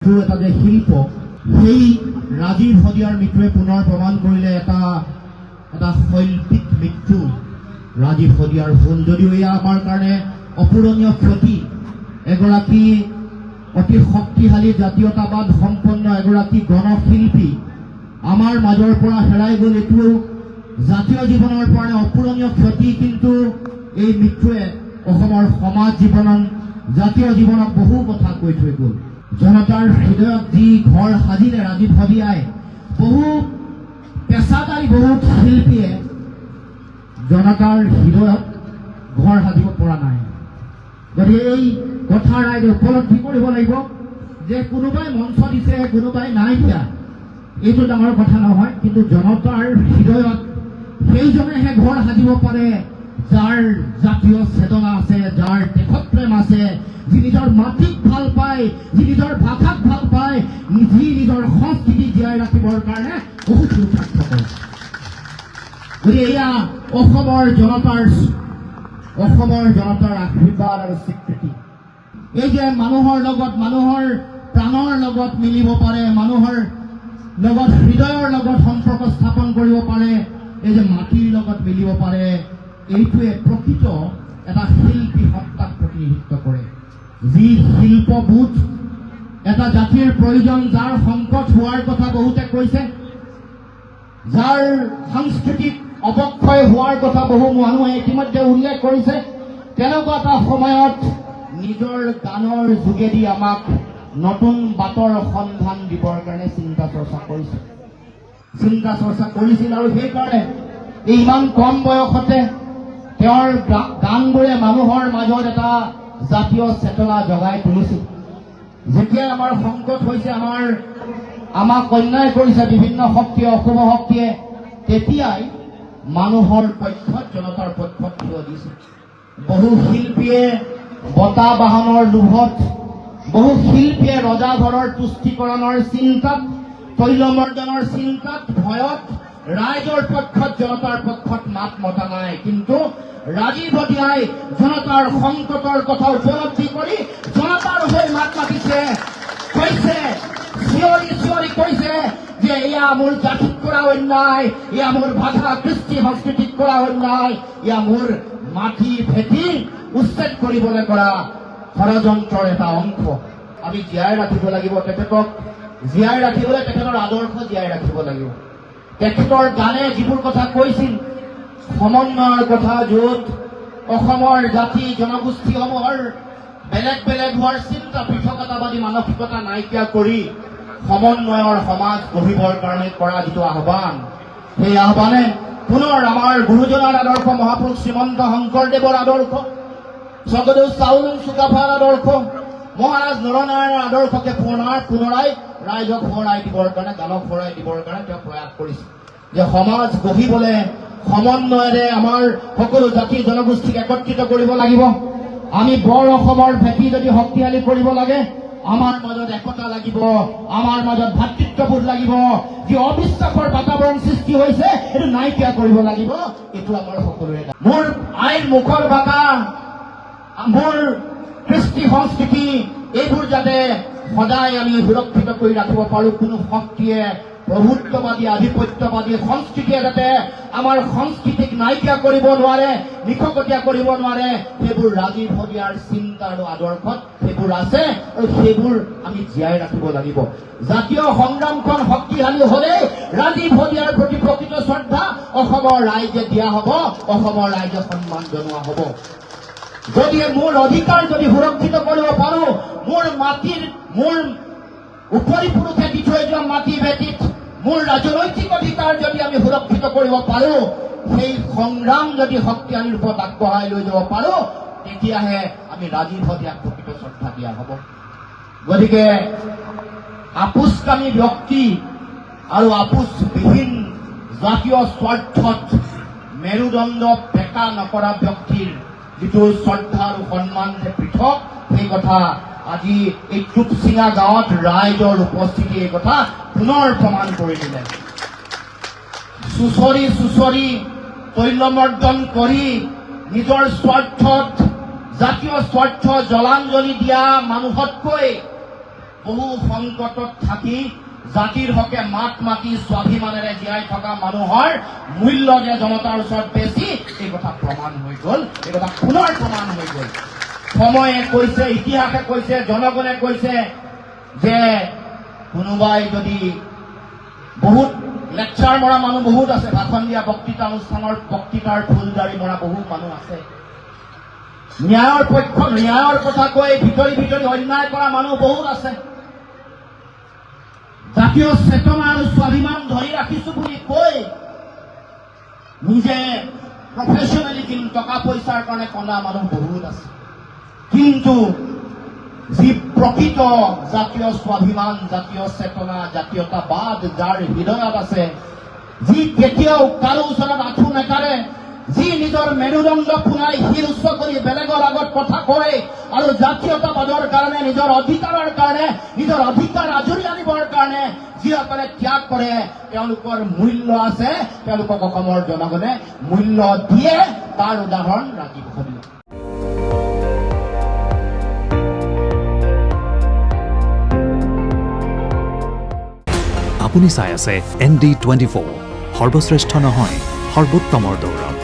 এটা যে শিল্প সেই ৰাজীৱ শদিয়াৰ মৃত্যুৱে পুনৰ প্ৰমাণ কৰিলে এটা শৈল্পিক মৃত্যু ৰাজীৱ শদিয়াৰ হ'ল। যদিও এয়া আমাৰ কাৰণে অপূৰণীয় ক্ষতি, এগৰাকী অতি শক্তিশালী জাতীয়তাবাদ সম্পন্ন এগৰাকী গণশিল্পী আমাৰ মাজৰ পৰা হেৰাই গ'ল। এইটো জাতীয় জীৱনৰ কাৰণে অপূৰণীয় ক্ষতি, কিন্তু এই মৃত্যুৱে অসমৰ সমাজ জীৱনত জাতীয় জীৱনক বহু কথা কৈ থৈ গ'ল। জনতাৰ হৃদয়ত যি ঘৰ সাজিলে ৰাজীৱ শদিয়াই, বহু পেছাদাৰী বহুত শিল্পীয়ে জনতাৰ হৃদয়ত ঘৰ সাজিব পৰা নাই। গতিকে এই কথা ৰাইজে উপলব্ধি কৰিব লাগিব যে কোনোবাই মঞ্চ দিছে, কোনোবাই নাই দিয়া, এইটো ডাঙৰ কথা নহয়, কিন্তু জনতাৰ হৃদয়ত সেইজনেহে ঘৰ সাজিব পাৰে যাৰ জাতীয় চেতনা আছে, যাৰ দেশপ্ৰেম আছে, যি নিজৰ মাটিক ভাল পায়, যি নিজৰ ভাষাক ভাল পায়, যি নিজৰ সংস্কৃতি জীয়াই ৰাখিবৰ কাৰণে বহুত পুৰুষাৰ্থ কৰে। গতিকে এয়া অসমৰ জনতাৰ আশীৰ্বাদ আৰু স্বীকৃতি। এই যে মানুহৰ লগত, মানুহৰ প্ৰাণৰ লগত মিলিব পাৰে, মানুহৰ লগত হৃদয়ৰ লগত সম্পৰ্ক স্থাপন কৰিব পাৰে, এই যে মাটিৰ লগত মিলিব পাৰে, এইটোৱে প্ৰকৃত এটা শিল্পী সত্তাক প্ৰতিনিধিত্ব কৰে। যি শিল্পবোধ এটা জাতিৰ প্ৰয়োজন, যাৰ সংকট হোৱাৰ কথা বহুতে কৈছে, যাৰ সাংস্কৃতিক অৱক্ষয় হোৱাৰ কথা বহু মানুহে ইতিমধ্যে উল্লেখ কৰিছে, তেনেকুৱা এটা সময়ত নিজৰ গানৰ যোগেদি আমাক নতুন বাটৰ সন্ধান দিবৰ কাৰণে চিন্তা চৰ্চা কৰিছিল। আৰু সেইকাৰণে ইমান কম বয়সতে তেওঁৰ গানবোৰে মানুহৰ মাজত এটা জাতীয় চেতনা জগাই তুলিছিল। যেতিয়াই আমাৰ সংকট হৈছে, আমাক অন্যায় কৰিছে বিভিন্ন শক্তিয়ে, অশুভ শক্তিয়ে, তেতিয়াই মানুহৰ পক্ষত, জনতাৰ পক্ষত থিয় দিছিল। বহু শিল্পীয়ে বঁটা বাহনৰ লোভত, বহু শিল্পীয়ে ৰজাঘৰৰ তুষ্টিকৰণৰ চিন্তাত, তৈলমৰ্দনৰ চিন্তাত, ভয়ত ৰাইজৰ পক্ষত, জনতাৰ পক্ষত মাত মতা নাই। কিন্তু ৰাজীৱ শদিয়াই জনতাৰ সংকটৰ কথা উপলব্ধি কৰি জনতাৰ হৈ মাত মাতিছে, কৈছে, চিঞৰি চিঞৰি কৈছে যে এয়া মোৰ জাতিত কৰা অন্যায়, এয়া মোৰ ভাষা কৃষ্টি সংস্কৃতিত কৰা অন্যায়, এয়া মোৰ মাটি ভেটি উচ্ছেদ কৰিবলৈ কৰা ষড়যন্ত্ৰৰ এটা অংশ। আমি জীয়াই ৰাখিব লাগিব তেখেতক। জীয়াই ৰাখিবলৈ তেখেতৰ আদৰ্শ জীয়াই ৰাখিব লাগিব। তেখেতৰ গানে যিবোৰ কথা কৈছিল, সমন্বয়ৰ কথা, য'ত অসমৰ জাতি জনগোষ্ঠীসমূহৰ বেলেগ বেলেগ হোৱাৰ চিন্তা, পৃথকতাবাদী মানসিকতা নাইকিয়া কৰি সমন্বয়ৰ সমাজ গঢ়িবৰ কাৰণে কৰা যিটো আহ্বান, সেই আহ্বানে পুনৰ আমাৰ গুৰুজনাৰ আদৰ্শ, মহাপুৰুষ শ্ৰীমন্ত শংকৰদেৱৰ আদৰ্শ, স্বৰ্গদেউ চাওলুং চুকাফাৰ আদৰ্শ, মহাৰাজ নৰনাৰায়ণৰ আদৰ্শকে পুনৰাই ৰাইজক সোঁৱৰাই দিবৰ কাৰণে, গানক সোঁৱৰাই দিবৰ কাৰণে তেওঁ প্ৰয়াস কৰিছে যে সমাজ গঢ়িবলৈ সমন্বয়েৰে আমাৰ সকলো জাতি জনগোষ্ঠীক একত্ৰিত কৰিব লাগিব। আমি বৰ অসমৰ ভেটি যদি শক্তিশালী কৰিব লাগে, আমাৰ মাজত একতা লাগিব, আমাৰ মাজত ভাতৃত্ববোধ লাগিব। যি অবিশ্বাসৰ বাতাবৰণ সৃষ্টি হৈছে, এইটো নাইকিয়া কৰিব লাগিব। এইটো আমাৰ সকলোৰে। মোৰ আইৰ মুখৰ ভাষা, মোৰ কৃষ্টি সংস্কৃতি, এইবোৰ যাতে সদায় আমি সুৰক্ষিত কৰি ৰাখিব পাৰোঁ। কোনো শক্তিয়ে, প্ৰভুত্ববাদী আধিপত্যবাদী সংস্কৃতিয়ে যাতে আমাৰ সংস্কৃতিক নাইকিয়া কৰিব নোৱাৰে, নিশকতীয়া কৰিব নোৱাৰে, সেইবোৰ ৰাজীৱ শদিয়াৰ চিন্তা আৰু আদৰ্শত সেইবোৰ আছে, আৰু সেইবোৰ আমি জীয়াই ৰাখিব লাগিব। জাতীয় সংগ্ৰামখন শক্তিশালী হলে ৰাজীৱ শদিয়াৰ প্ৰতি প্ৰকৃত শ্ৰদ্ধা অসমৰ ৰাইজে দিয়া হব, অসমৰ ৰাইজে সন্মান জনোৱা হব। যদি মোৰ অধিকাৰ যদি সুৰক্ষিত কৰিব পাৰো, মোৰ মাটিৰ, মোৰ উপৰি পুৰুষে দি থৈ যোৱা মাটি ভেটিত মোৰ ৰাজনৈতিক অধিকাৰ যদি আমি সুৰক্ষিত কৰিব পাৰো, সেই সংগ্ৰাম যদি শক্তিশালী ৰূপত আগবঢ়াই লৈ যাব পাৰো, তেতিয়াহে আমি ৰাজীৱ শদিয়াক প্ৰকৃত শ্ৰদ্ধা দিয়া হব। গতিকে আপোচকামী ব্যক্তি আৰু আপোচবিহীন জাতীয় স্বাৰ্থত মেৰুদণ্ড বেকা নকৰা ব্যক্তিৰ যিটো শ্ৰদ্ধা আৰু সন্মান যে পৃথক, সেই কথা আজি এই টুপচিঙা গাঁৱত ৰাইজৰ উপস্থিতি এই কথা পুনৰ প্ৰমাণ কৰি দিলে। চুচৰি তৈলমৰ্দন কৰি নিজৰ স্বাৰ্থত, জাতীয় স্বাৰ্থ জলাঞ্জলি দিয়া মানুহতকৈ বহু সংকটত থাকি জাতিৰ হকে মাত মাতি স্বাভিমানেৰে জীয়াই থকা মানুহৰ মূল্য যে জনতাৰ ওচৰত বেছি, এই কথা প্ৰমাণ হৈ গ'ল, এই কথা পুনৰ প্ৰমাণ হৈ গ'ল। সময়ে কৈছে, ইতিহাসে কৈছে, জনগণে কৈছে যে কোনোবাই যদি বহুত লেকচাৰ মৰা মানুহ বহুত আছে, ভাষণ দিয়া বক্তৃতা অনুষ্ঠানৰ বক্তৃতাৰ ফুলদাৰি মৰা বহুত মানুহ আছে, ন্যায়ৰ পক্ষ ন্যায়ৰ কথা কৈ ভিতৰি ভিতৰি অন্যায় কৰা মানুহ বহুত আছে, জাতীয় চেতনা আৰু স্বাভিমান ধৰি ৰাখিছো বুলি কৈ নিজে প্ৰফেচনেলি কিন্তু টকা পইচাৰ কাৰণে কন্দা মানুহ বহুত আছে। কিন্তু যি প্ৰকৃত জাতীয় স্বাভিমান, জাতীয় চেতনা, জাতীয়তাবাদ যাৰ হৃদয়ত আছে, যি কেতিয়াও কাৰো ওচৰত আঁঠু নেকাৰে, যি নিজৰ মেৰুদণ্ড পুনাই শিৰ উচ্চ কৰি বেলেগৰ আগত কথা কয় আৰু জাতীয়তাবাদৰ কাৰণে, নিজৰ অধিকাৰৰ কাৰণে, নিজৰ অধিকাৰ আজৰি আনিবৰ কাৰণে যিসকলে ত্যাগ কৰে, তেওঁলোকৰ মূল্য আছে, তেওঁলোকক অসমৰ জনগণে মূল্য দিয়ে। তাৰ উদাহৰণ ৰাজীৱ সদীয়। আপুনি চাই আছে ND24, সৰ্বশ্ৰেষ্ঠ নহয়, সৰ্বোত্তমৰ দৌৰত।